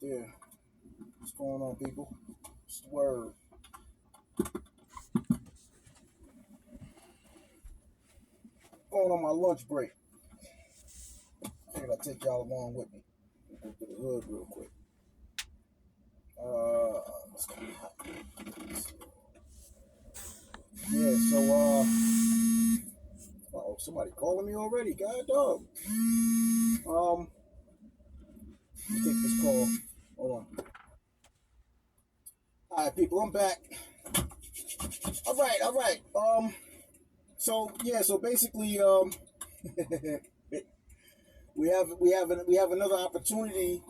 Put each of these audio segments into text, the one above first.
there. What's going on, people? What's the word? Going on my lunch break. Figured I'd take y'all along with me. Go to the hood real quick. Let's go. Yeah, so oh, somebody calling me already. God dog. Let me take this call. Hold on. All right, people, I'm back. All right. So basically, we have another opportunity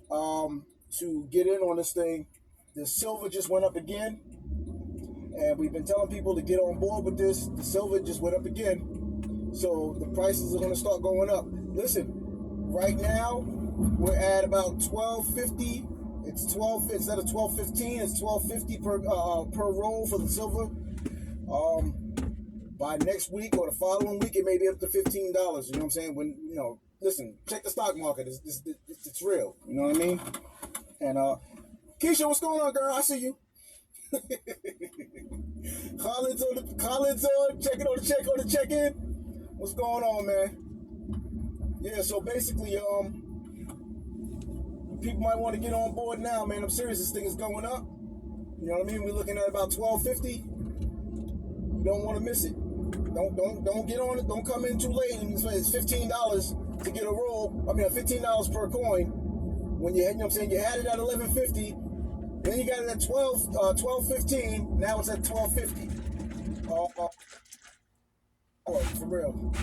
to get in on this thing. The silver just went up again, and we've been telling people to get on board with this. The silver just went up again, so the prices are going to start going up. Listen, right now we're at about $12.50. It's 12 instead of $12.15. It's $12.50 per roll for the silver. By next week or the following week, it may be up to $15. You know what I'm saying? When listen, check the stock market. It's real. You know what I mean? And Keisha, what's going on, girl? I see you. Collins on the check in. What's going on, man? Yeah, so basically, people might want to get on board now, man. I'm serious. This thing is going up. You know what I mean? We're looking at about $12.50. You don't want to miss it. Don't get on it. Don't come in too late. And it's $15 to get a roll. I mean, $15 per coin. When you know what I'm saying, you had it at $11.50. Then you got it at $12.15. Now it's at $12.50. For real.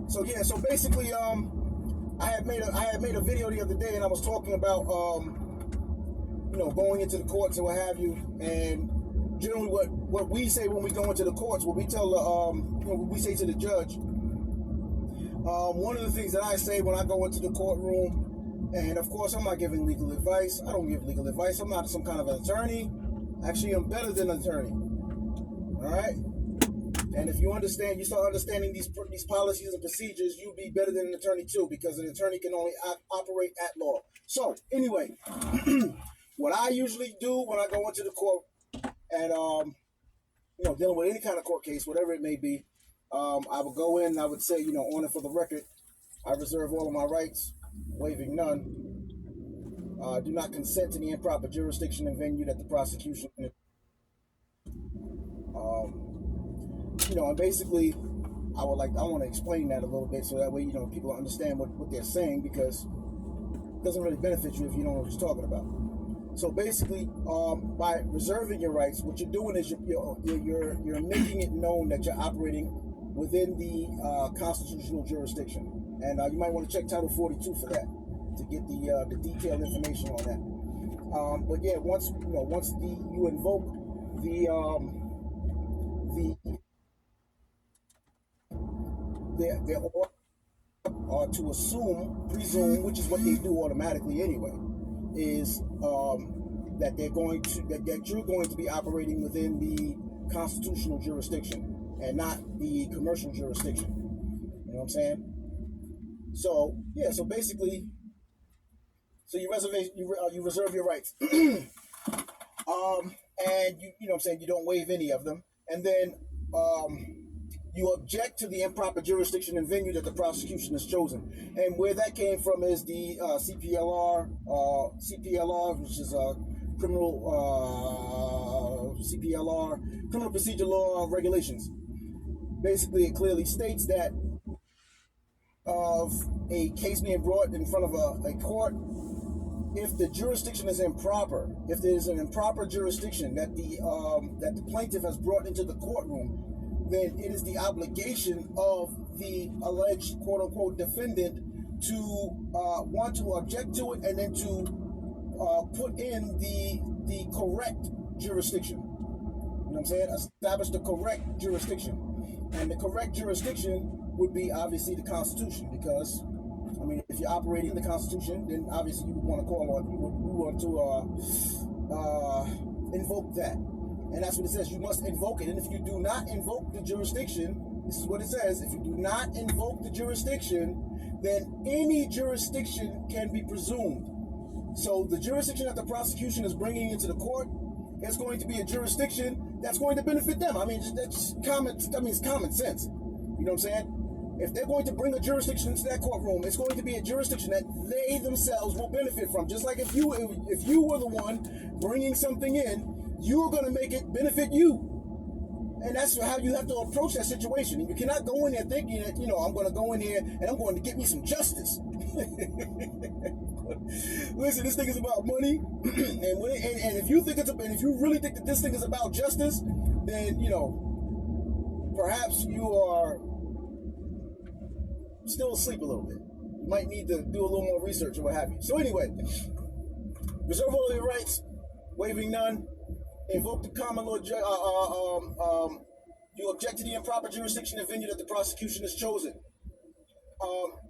So yeah. So basically, I had made a video the other day, and I was talking about going into the courts and what have you, and generally what we say when we go into the courts, what we tell what we say to the judge. One of the things that I say when I go into the courtroom, and of course I'm not giving legal advice. I don't give legal advice. I'm not some kind of an attorney. Actually, I'm better than an attorney. All right. And if you start understanding these policies and procedures, you'll be better than an attorney too, because an attorney can only operate at law. So anyway, what I usually do when I go into the court and dealing with any kind of court case, whatever it may be, I would go in and I would say, on it for the record, I reserve all of my rights, waiving none. Do not consent to the improper jurisdiction and venue that the prosecution. And basically, I want to explain that a little bit so that way, people understand what they're saying, because it doesn't really benefit you if you don't know what you're talking about. So basically, by reserving your rights, what you're doing is you're making it known that you're operating within the constitutional jurisdiction, and you might want to check Title 42 for that to get the detailed information on that. But yeah, once you invoke their order to presume, which is what they do automatically anyway, is that you're going to be operating within the constitutional jurisdiction and not the commercial jurisdiction. You know what I'm saying? So yeah, so basically, you reserve your rights, and you know what I'm saying, you don't waive any of them, and then you object to the improper jurisdiction and venue that the prosecution has chosen. And where that came from is the CPLR, which is criminal procedure law regulations. Basically, it clearly states that of a case being brought in front of a court, if the jurisdiction is improper, if there's an improper jurisdiction that the plaintiff has brought into the courtroom, then it is the obligation of the alleged quote-unquote defendant to want to object to it, and then to put in the correct jurisdiction. You know what I'm saying? Establish the correct jurisdiction. And the correct jurisdiction would be obviously the Constitution, because, I mean, if you're operating the Constitution, then obviously you would want to invoke that. And that's what it says. You must invoke it. And if you do not invoke the jurisdiction, this is what it says. If you do not invoke the jurisdiction, then any jurisdiction can be presumed. So the jurisdiction that the prosecution is bringing into the court is going to be a jurisdiction that's going to benefit them. I mean, that's common. I mean, it's common sense. You know what I'm saying? If they're going to bring a jurisdiction into that courtroom, it's going to be a jurisdiction that they themselves will benefit from. Just like if you were the one bringing something in, you're going to make it benefit you. And that's how you have to approach that situation. You cannot go in there thinking that, I'm going to go in here and I'm going to get me some justice. Listen, this thing is about money, and if you think if you really think that this thing is about justice, then perhaps you are still asleep a little bit. You might need to do a little more research or what have you. So anyway, reserve all of your rights, waiving none. Invoke the common law. You object to the improper jurisdiction and venue that the prosecution has chosen,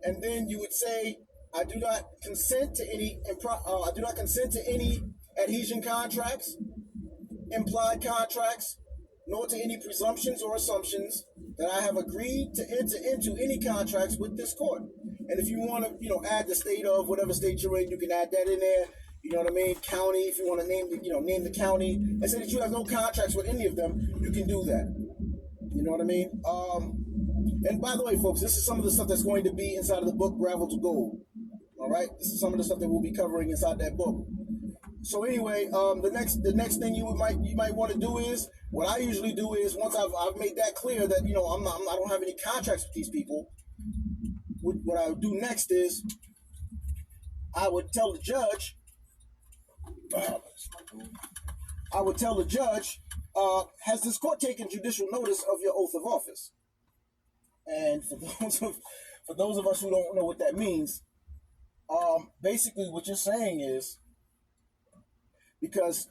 and then you would say, I do not consent to any. I do not consent to any adhesion contracts, implied contracts, nor to any presumptions or assumptions that I have agreed to enter into any contracts with this court. And if you want to, add the state of whatever state you're in, you can add that in there. You know what I mean? County, if you want to name the county and say that you have no contracts with any of them, you can do that. You know what I mean? And by the way, folks, this is some of the stuff that's going to be inside of the book, Gravel to Gold. All right? This is some of the stuff that we'll be covering inside that book. So anyway, the next thing you might want to do is, what I usually do is, once I've made that clear that I don't have any contracts with these people, what I would do next is I would tell the judge. Has this court taken judicial notice of your oath of office? And for those of us who don't know what that means, basically what you're saying is, because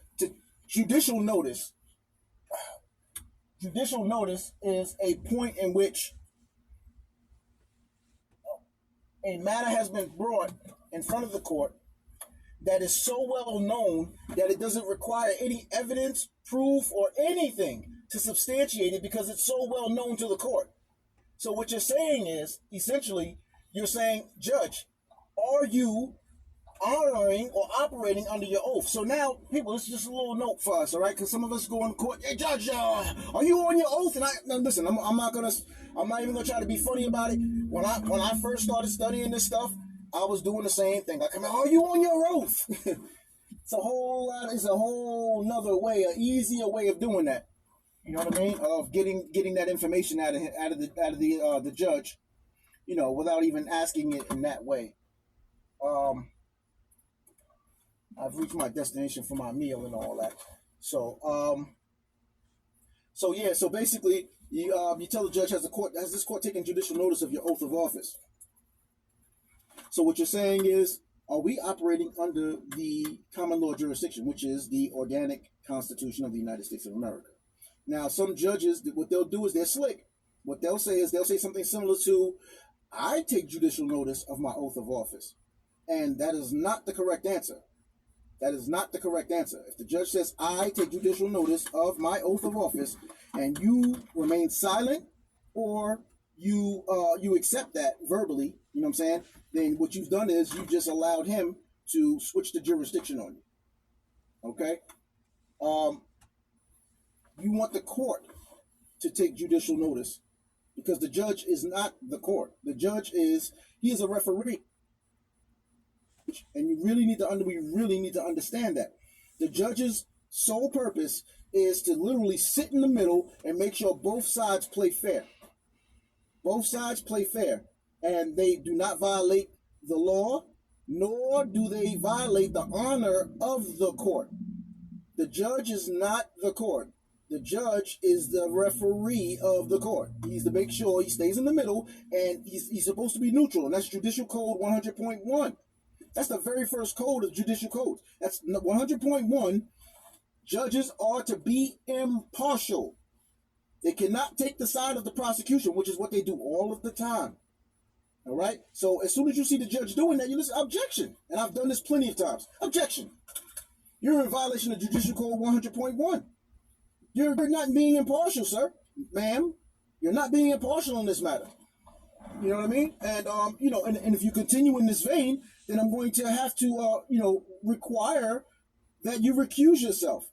judicial notice is a point in which a matter has been brought in front of the court that is so well known that it doesn't require any evidence, proof, or anything to substantiate it, because it's so well known to the court. So what you're saying is, essentially, you're saying, Judge, are you honoring or operating under your oath? So now, people, this is just a little note for us, all right? Because some of us go in court, hey, Judge, are you on your oath? And now, listen, I'm not even gonna try to be funny about it. When I first started studying this stuff, I was doing the same thing. Like, are you on your oath? It's a whole nother way, an easier way of doing that. You know what I mean? Of getting that information out of the judge, without even asking it in that way. I've reached my destination for my meal and all that. So basically, you tell the judge, has this court taken judicial notice of your oath of office? So what you're saying is, are we operating under the common law jurisdiction, which is the organic Constitution of the United States of America? Now, some judges, what they'll do is they're slick. What they'll say something similar to, I take judicial notice of my oath of office. And that is not the correct answer. That is not the correct answer. If the judge says, I take judicial notice of my oath of office, and you remain silent, or you accept that verbally, you know what I'm saying, then what you've done is you just allowed him to switch the jurisdiction on you. Okay? You want the court to take judicial notice, because the judge is not the court. The judge is a referee. And we really need to understand that. The judge's sole purpose is to literally sit in the middle and make sure both sides play fair. Both sides play fair, and they do not violate the law, nor do they violate the honor of the court. The judge is not the court. The judge is the referee of the court. He's to make sure he stays in the middle, and he's supposed to be neutral, and that's Judicial Code 100.1. That's the very first code of judicial codes. That's 100.1. Judges are to be impartial. They cannot take the side of the prosecution, which is what they do all of the time. All right? So as soon as you see the judge doing that, you listen, objection. And I've done this plenty of times. Objection. You're in violation of Judicial Code 100.1. You're not being impartial, sir. Ma'am, you're not being impartial on this matter. You know what I mean? And, and if you continue in this vein, then I'm going to have to, require that you recuse yourself.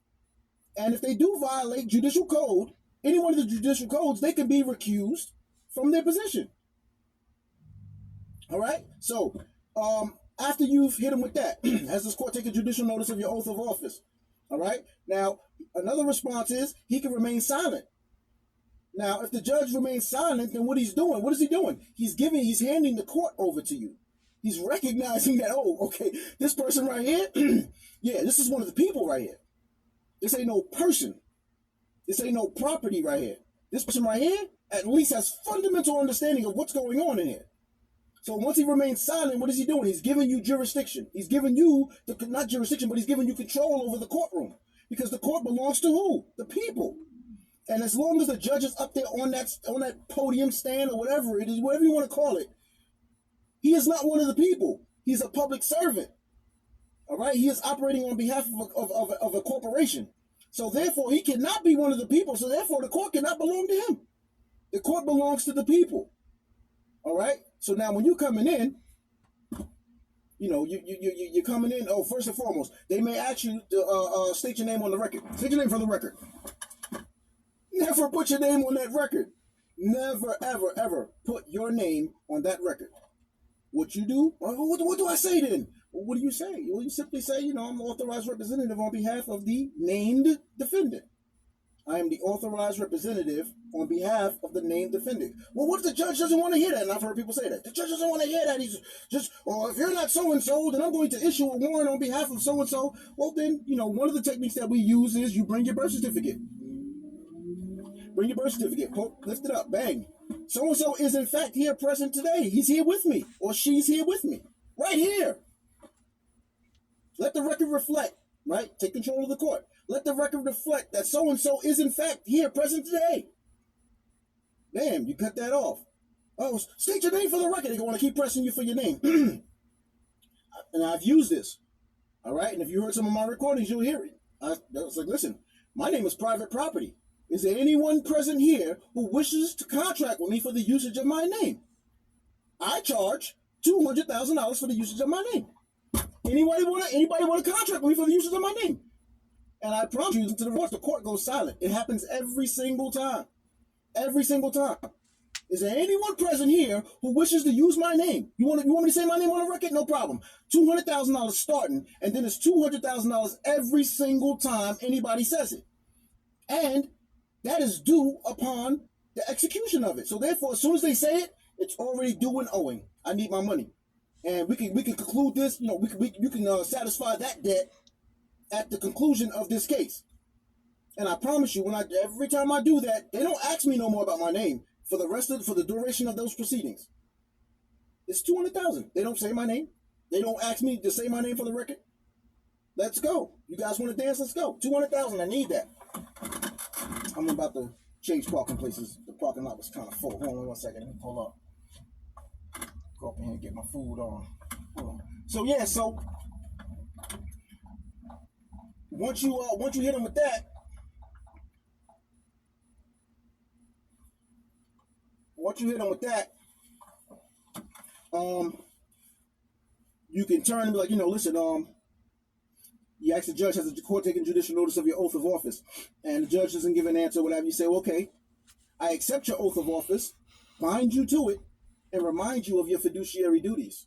And if they do violate judicial code, any one of the judicial codes, they can be recused from their position. All right? So, after you've hit them with that, has this court taken judicial notice of your oath of office? All right? Now, another response is he can remain silent. Now, if the judge remains silent, then what is he doing? He's handing the court over to you. He's recognizing that, oh, okay, this person right here, yeah, this is one of the people right here. This ain't no person. This ain't no property right here. This person right here at least has fundamental understanding of what's going on in here. So once he remains silent, what is he doing? He's giving you jurisdiction. He's giving you, not jurisdiction, but he's giving you control over the courtroom. Because the court belongs to who? The people. And as long as the judge is up there on that podium stand or whatever it is, whatever you want to call it, he is not one of the people. He's a public servant. All right? He is operating on behalf of a corporation. So therefore, he cannot be one of the people. So therefore, the court cannot belong to him. The court belongs to the people. All right? So now when you're coming in, you're coming in. Oh, first and foremost, they may ask you to state your name on the record. State your name for the record. Never put your name on that record. Never, ever, ever put your name on that record. What you do? What do I say then? What do you say? Well, you simply say, I'm the authorized representative on behalf of the named defendant. I am the authorized representative on behalf of the named defendant. Well, what if the judge doesn't want to hear that? And I've heard people say that. The judge doesn't want to hear that. He's just, if you're not so-and-so, then I'm going to issue a warrant on behalf of so-and-so. Well, then, one of the techniques that we use is you bring your birth certificate. Bring your birth certificate. Lift it up. Bang. So-and-so is, in fact, here present today. He's here with me. Or she's here with me. Right here. Let the record reflect, right? Take control of the court. Let the record reflect that so-and-so is, in fact, here present today. Bam, you cut that off. Oh, state your name for the record. They want to keep pressing you for your name. And I've used this. All right? And if you heard some of my recordings, you'll hear it. I was like, listen, my name is private property. Is there anyone present here who wishes to contract with me for the usage of my name? I charge $200,000 for the usage of my name. Anybody want to contract with me for the usage of my name? And I promise you, to the voice, the court goes silent. It happens every single time. Every single time. Is there anyone present here who wishes to use my name? You want me to say my name on the record? No problem. $200,000 starting, and then it's $200,000 every single time anybody says it. And that is due upon the execution of it. So therefore, as soon as they say it, it's already due and owing. I need my money. And we can conclude this, you can satisfy that debt at the conclusion of this case. And I promise you, every time I do that, they don't ask me no more about my name for the duration of those proceedings. It's $200,000. They don't say my name. They don't ask me to say my name for the record. Let's go. You guys want to dance? Let's go. $200,000. I need that. I'm about to change parking places. The parking lot was kind of full. Hold on 1 second. Let me pull up. Go up in here and get my food on. Hold on. So yeah, once you hit them with that, you can turn and be like, listen, you ask the judge, has the court taken judicial notice of your oath of office? And the judge doesn't give an answer, whatever. You say, well, okay, I accept your oath of office, bind you to it, and remind you of your fiduciary duties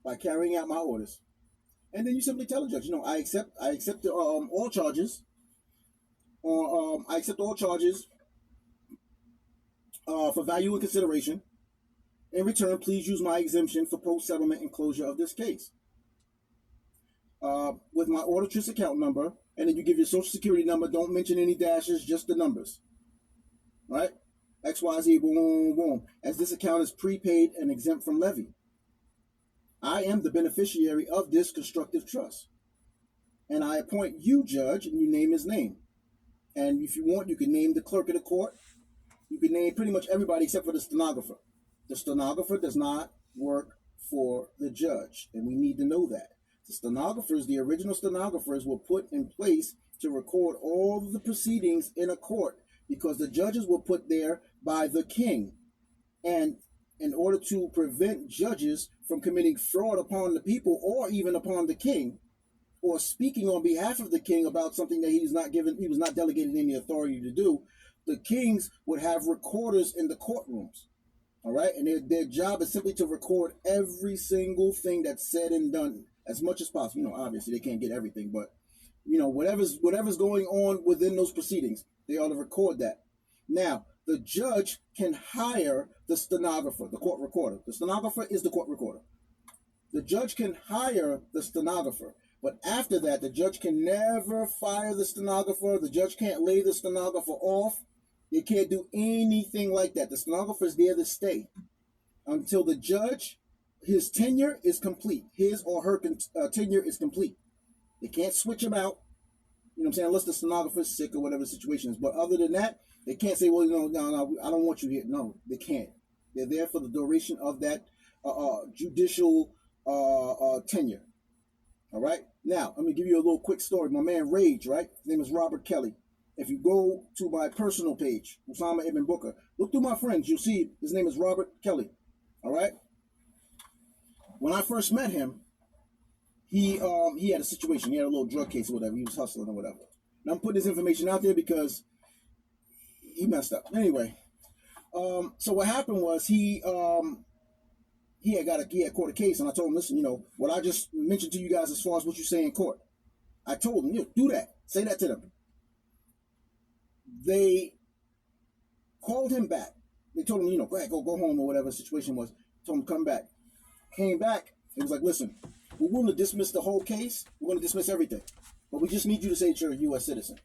by carrying out my orders. And then you simply tell the judge, I accept all charges. I accept all charges for value and consideration. In return, please use my exemption for post-settlement and closure of this case. With my Auditress account number, and then you give your social security number. Don't mention any dashes, just the numbers. Right? XYZ, boom, boom, boom. As this account is prepaid and exempt from levy. I am the beneficiary of this constructive trust. And I appoint you, judge, and you name his name. And if you want, you can name the clerk of the court. You can name pretty much everybody except for the stenographer. The stenographer does not work for the judge, and we need to know that. The original stenographers were put in place to record all of the proceedings in a court because the judges were put there by the king. And in order to prevent judges from committing fraud upon the people or even upon the king, or speaking on behalf of the king about something that he was not delegated any authority to do, the kings would have recorders in the courtrooms. All right, and their job is simply to record every single thing that's said and done as much as possible. Obviously they can't get everything, but whatever's going on within those proceedings, they ought to record that. Now, the judge can hire the stenographer, the court recorder. The stenographer is the court recorder. The judge can hire the stenographer, but after that, the judge can never fire the stenographer. The judge can't lay the stenographer off. They can't do anything like that. The stenographer is there to stay until the judge, his tenure is complete. His or her tenure is complete. They can't switch him out, unless the stenographer is sick or whatever the situation is. But other than that, they can't say, well, no, I don't want you here. No, they can't. They're there for the duration of that judicial tenure. All right? Now, let me give you a little quick story. My man Rage, right? His name is Robert Kelly. If you go to my personal page, Usama Ibn Booker, look through my friends, you'll see his name is Robert Kelly. All right? When I first met him, he had a situation. He had a little drug case or whatever. He was hustling or whatever. And I'm putting this information out there because he messed up. Anyway, so what happened was he had caught a case, and I told him, listen, what I just mentioned to you guys as far as what you say in court. I told him, do that. Say that to them. They called him back. They told him, go ahead, go home or whatever the situation was. Told him to come back. Came back. It was like, listen, we're willing to dismiss the whole case. We're going to dismiss everything. But we just need you to say that you're a U.S. citizen.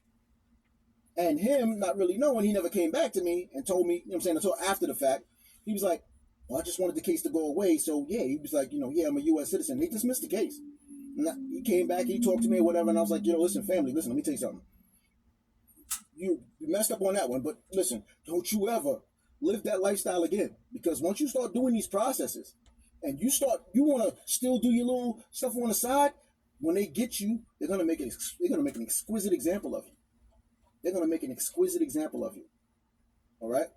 And him, not really knowing, he never came back to me and told me, until after the fact. He was like, well, I just wanted the case to go away. So, yeah, he was like, yeah, I'm a U.S. citizen. They dismissed the case. And he came back, he talked to me or whatever, and I was like, listen, family, listen, let me tell you something. You messed up on that one, but listen, don't you ever live that lifestyle again. Because once you start doing these processes, and you want to still do your little stuff on the side, when they get you, they're gonna make an exquisite example of you. They're gonna make an exquisite example of you. All right.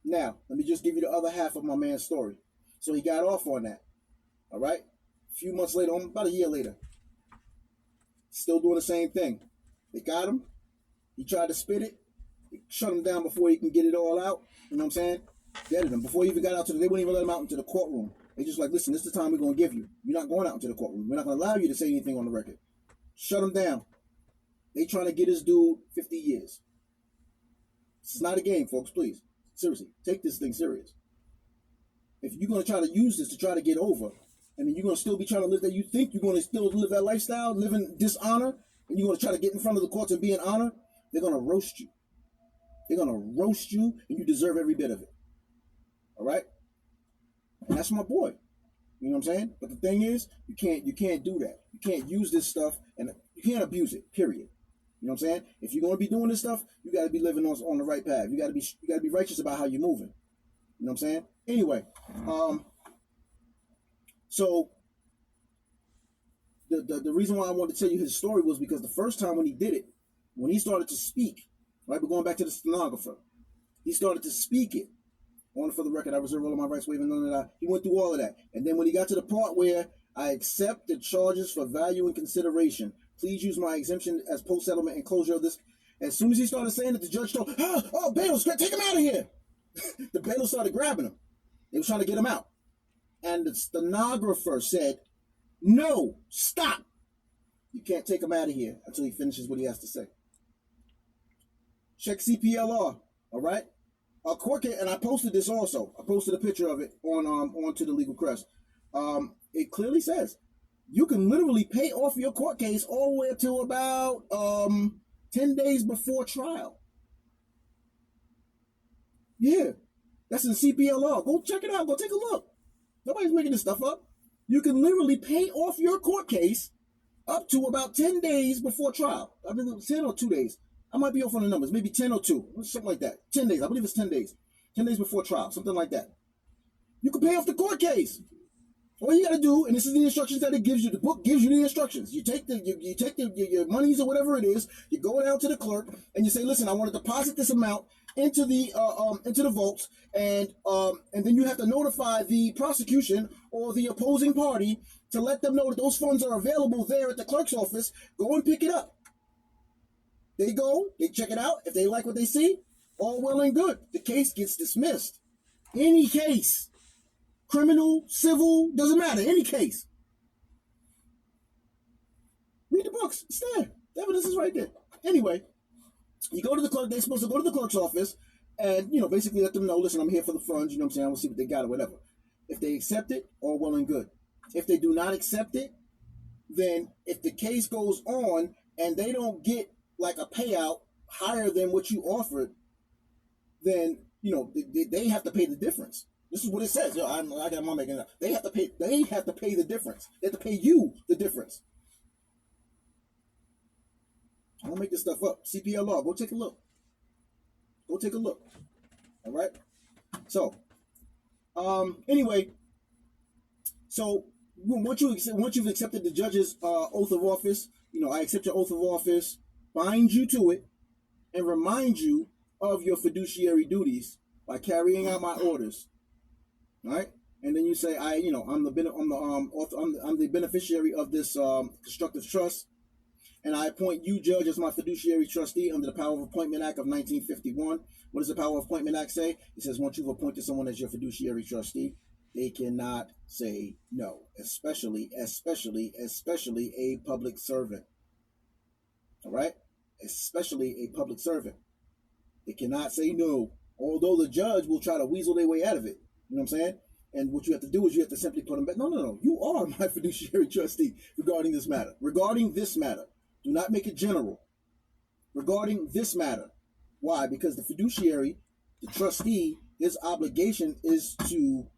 Now, let me just give you the other half of my man's story. So he got off on that. All right. A few months later, about a year later, still doing the same thing. They got him. He tried to spit it. They shut him down before he can get it all out. You know what I'm saying? Deaded him. Before he even got out they wouldn't even let him out into the courtroom. They just like, listen, this is the time we're going to give you. You're not going out into the courtroom. We're not going to allow you to say anything on the record. Shut him down. They trying to get this dude 50 years. This is not a game, folks, please. Seriously, take this thing serious. If you're going to try to use this to try to get over, and then you're going to still be trying to live that, you think you're going to still live that lifestyle, live in dishonor, and you're going to try to get in front of the courts and be in honor, they're going to roast you. They're going to roast you, and you deserve every bit of it. All right? And that's my boy. You know what I'm saying? But the thing is, you can't do that. You can't use this stuff, and you can't abuse it, period. You know what I'm saying? If you're going to be doing this stuff, you got to be living on the right path. You got to be righteous about how you're moving. You know what I'm saying? Anyway, so the reason why I wanted to tell you his story was because the first time when he did it, when he started to speak, right, we're going back to the stenographer, he started to speak it. For the record, I reserve all of my rights, waiving none of that. He went through all of that. And then when he got to the part where I accept the charges for value and consideration, please use my exemption as post-settlement and closure of this. As soon as he started saying it, the judge told, bailiff, take him out of here. The bailiff started grabbing him. They were trying to get him out. And the stenographer said, no, stop. You can't take him out of here until he finishes what he has to say. Check CPLR, all right? A court case, and I posted this also. I posted a picture of it onto the Legal Crest. It clearly says you can literally pay off your court case all the way up to about 10 days before trial. Yeah, that's in CPLR. Go check it out. Go take a look. Nobody's making this stuff up. You can literally pay off your court case up to about 10 days before trial. I believe it was 10 or 2 days. I might be off on the numbers, maybe 10 or 2, something like that. 10 days, I believe it's 10 days. 10 days before trial, something like that. You can pay off the court case. All you gotta do, and this is the instructions that it gives you. The book gives you the instructions. You take your monies or whatever it is. You go down to the clerk and you say, "Listen, I want to deposit this amount into the vaults," and then you have to notify the prosecution or the opposing party to let them know that those funds are available there at the clerk's office. Go and pick it up. They go, they check it out. If they like what they see, all well and good. The case gets dismissed. Any case. Criminal, civil, doesn't matter. Any case. Read the books. It's there. The evidence is right there. Anyway, you go to the clerk. They're supposed to go to the clerk's office and, basically let them know, listen, I'm here for the funds. You know what I'm saying? I want to see what they got or whatever. If they accept it, all well and good. If they do not accept it, then if the case goes on and they don't get like a payout higher than what you offered, then, they have to pay the difference. This is what it says. I got my making it up. They have to pay the difference. They have to pay you the difference. I don't make this stuff up. CPLR, go take a look. All right. So, anyway, so once you've accepted the judge's oath of office, I accept your oath of office, bind you to it, and remind you of your fiduciary duties by carrying out my orders. All right, and then you say, I'm the beneficiary of this constructive trust, and I appoint you, judge, as my fiduciary trustee under the Power of Appointment Act of 1951. What does the Power of Appointment Act say? It says once you've appointed someone as your fiduciary trustee, they cannot say no, especially a public servant. All right, especially a public servant. They cannot say no, although the judge will try to weasel their way out of it. You know what I'm saying? And what you have to do is you have to simply put them back. No. You are my fiduciary trustee regarding this matter. Do not make it general. Regarding this matter. Why? Because the fiduciary, the trustee, his obligation is to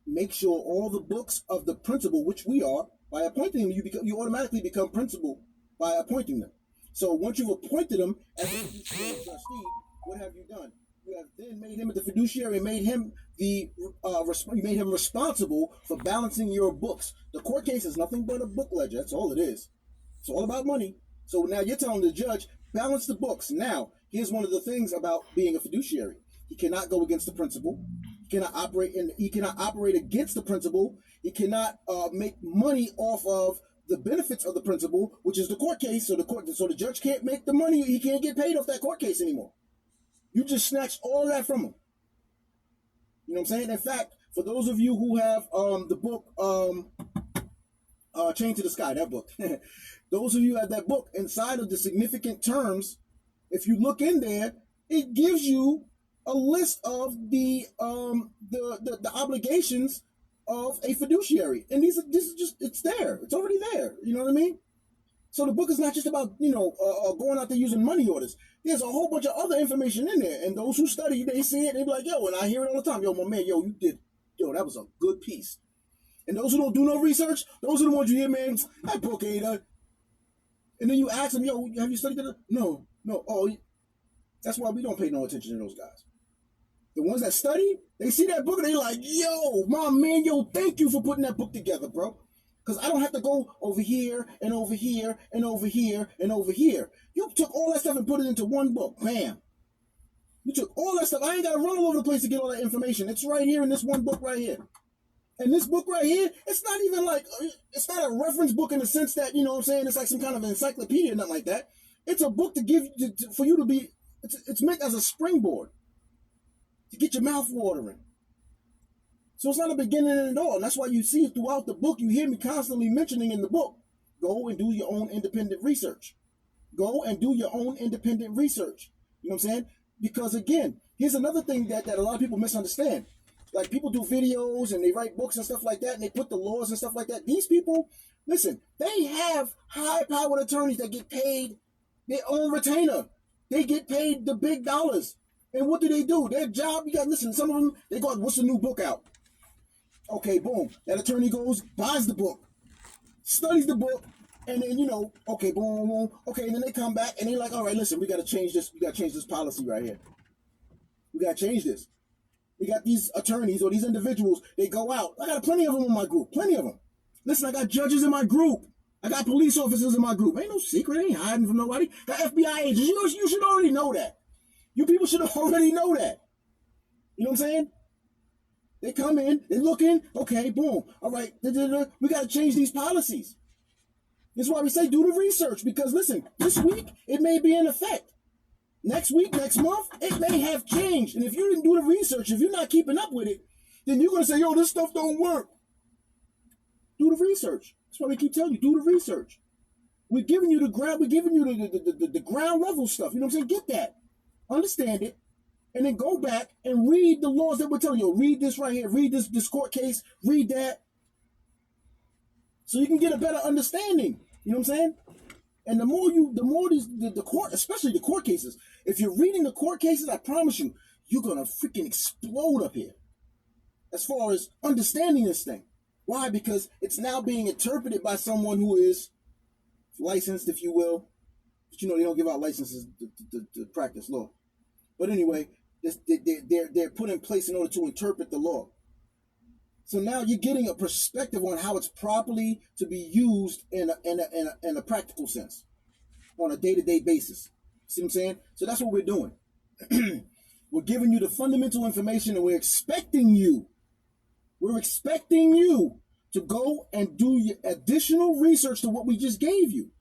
make sure all the books of the principal, which we are, by appointing them, you automatically become principal by appointing them. So once you've appointed them as a fiduciary trustee, what have you done? You have then made him the fiduciary, made him responsible for balancing your books. The court case is nothing but a book ledger. That's all it is. It's all about money. So now you're telling the judge, balance the books. Now, here's one of the things about being a fiduciary. He cannot go against the principal. He cannot operate against the principal. He cannot make money off of the benefits of the principal, which is the court case. So the judge can't make the money. He can't get paid off that court case anymore. You just snatched all of that from him. You know what I'm saying? In fact, for those of you who have the book Chain to the Sky, that book. Those of you who have that book, inside of the significant terms, if you look in there, it gives you a list of the obligations of a fiduciary. And it's there. It's already there. You know what I mean? So the book is not just about, going out there using money orders. There's a whole bunch of other information in there. And those who study, they see it, they be like, yo, and I hear it all the time. Yo, my man, that was a good piece. And those who don't do no research, those are the ones you hear, man, that book ain't a... And then you ask them, yo, have you studied it? No. Oh, that's why we don't pay no attention to those guys. The ones that study, they see that book and they like, yo, my man, thank you for putting that book together, bro. Because I don't have to go over here and over here and over here and over here. You took all that stuff and put it into one book. Bam. You took all that stuff. I ain't got to run all over the place to get all that information. It's right here in this one book right here. And this book right here, it's not even like, it's not a reference book in the sense that, you know what I'm saying, it's like some kind of encyclopedia or nothing like that. It's a book to give, for you to be, it's meant as a springboard to get your mouth watering. So it's not a beginning and an all. And that's why you see throughout the book, you hear me constantly mentioning in the book, go and do your own independent research. Go and do your own independent research. You know what I'm saying? Because again, here's another thing that a lot of people misunderstand. Like people do videos and they write books and stuff like that and they put the laws and stuff like that. These people, listen, they have high-powered attorneys that get paid their own retainer. They get paid the big dollars. And what do? Their job, listen, some of them, they go, what's the new book out? Okay, boom. That attorney goes, buys the book, studies the book, and then, okay, boom. Okay, and then they come back and they're like, all right, listen, we got to change this. We got to change this policy right here. We got to change this. They got these attorneys or these individuals. They go out. I got plenty of them in my group. Plenty of them. Listen, I got judges in my group. I got police officers in my group. Ain't no secret. Ain't hiding from nobody. Got FBI agents. You should already know that. You people should already know that. You know what I'm saying? They come in, they look in, okay, boom. All right, we got to change these policies. That's why we say do the research, because listen, this week it may be in effect. Next week, next month, it may have changed. And if you didn't do the research, if you're not keeping up with it, then you're going to say, yo, this stuff don't work. Do the research. That's why we keep telling you, do the research. We're giving you the ground, we're giving you the ground level stuff. You know what I'm saying? Get that. Understand it. And then go back and read the laws that we're telling you. Read this right here. Read this court case. Read that. So you can get a better understanding. You know what I'm saying? And the more the court, especially the court cases, if you're reading the court cases, I promise you, you're going to freaking explode up here. As far as understanding this thing. Why? Because it's now being interpreted by someone who is licensed, if you will. But you know, they don't give out licenses to practice law. But anyway, they're put in place in order to interpret the law. So now you're getting a perspective on how it's properly to be used in a practical sense on a day-to-day basis. See what I'm saying? So that's what we're doing. We're giving you the fundamental information, and we're expecting you to go and do your additional research to what we just gave you.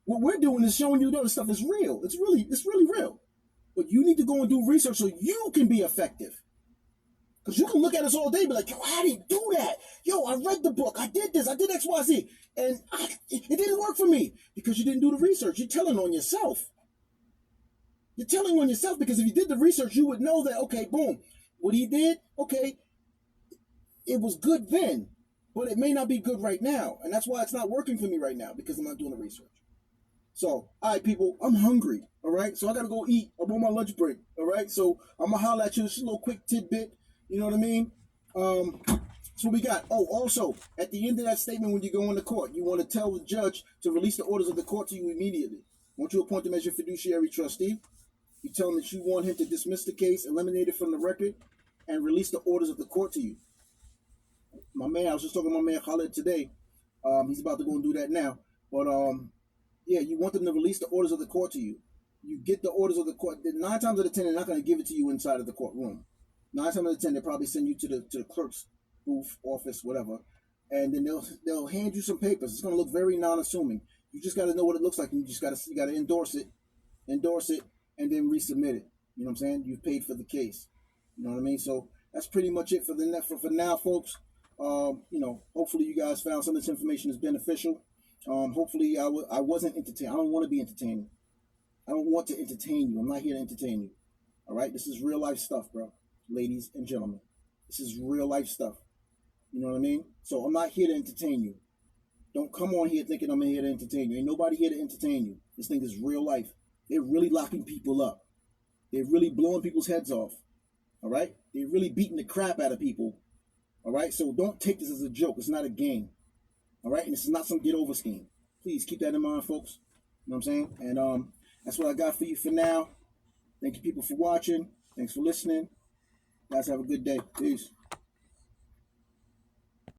What we're doing is showing you that this stuff is real. It's really real. But you need to go and do research so you can be effective. Because you can look at us all day and be like, yo, how did you do that? Yo, I read the book. I did this. I did X, Y, Z. And it didn't work for me because you didn't do the research. You're telling on yourself. You're telling on yourself because if you did the research, you would know that, okay, boom, what he did, okay, it was good then, but it may not be good right now. And that's why it's not working for me right now, because I'm not doing the research. So, all right, people, I'm hungry, all right? So I got to go eat. I'm on my lunch break, all right? So I'm going to holler at you. Just a little quick tidbit, you know what I mean? So we got, also, at the end of that statement when you go into court, you want to tell the judge to release the orders of the court to you immediately. Won't you appoint him as your fiduciary trustee? You tell him that you want him to dismiss the case, eliminate it from the record, and release the orders of the court to you. My man, I was just talking to my man Khaled today. He's about to go and do that now. But, yeah, you want them to release the orders of the court to you. You get the orders of the court. 9 times out of 10, they're not going to give it to you inside of the courtroom. 9 times out of 10, they'll probably send you to the clerk's booth, office, whatever. And then they'll hand you some papers. It's going to look very non-assuming. You just got to know what it looks like. And you just got to endorse it, and then resubmit it. You know what I'm saying? You've paid for the case. You know what I mean? So that's pretty much it for now, folks. Hopefully you guys found some of this information is beneficial. Hopefully I wasn't entertaining. I don't want to be entertaining. I don't want to entertain you. I'm not here to entertain you. All right? This is real life stuff, bro. Ladies and gentlemen. This is real life stuff. You know what I mean? So I'm not here to entertain you. Don't come on here thinking I'm here to entertain you. Ain't nobody here to entertain you. This thing is real life. They're really locking people up. They're really blowing people's heads off. All right? They're really beating the crap out of people. All right? So don't take this as a joke. It's not a game. All right? And this is not some get-over scheme. Please keep that in mind, folks. You know what I'm saying? And that's what I got for you for now. Thank you, people, for watching. Thanks for listening. Guys, have a good day. Peace.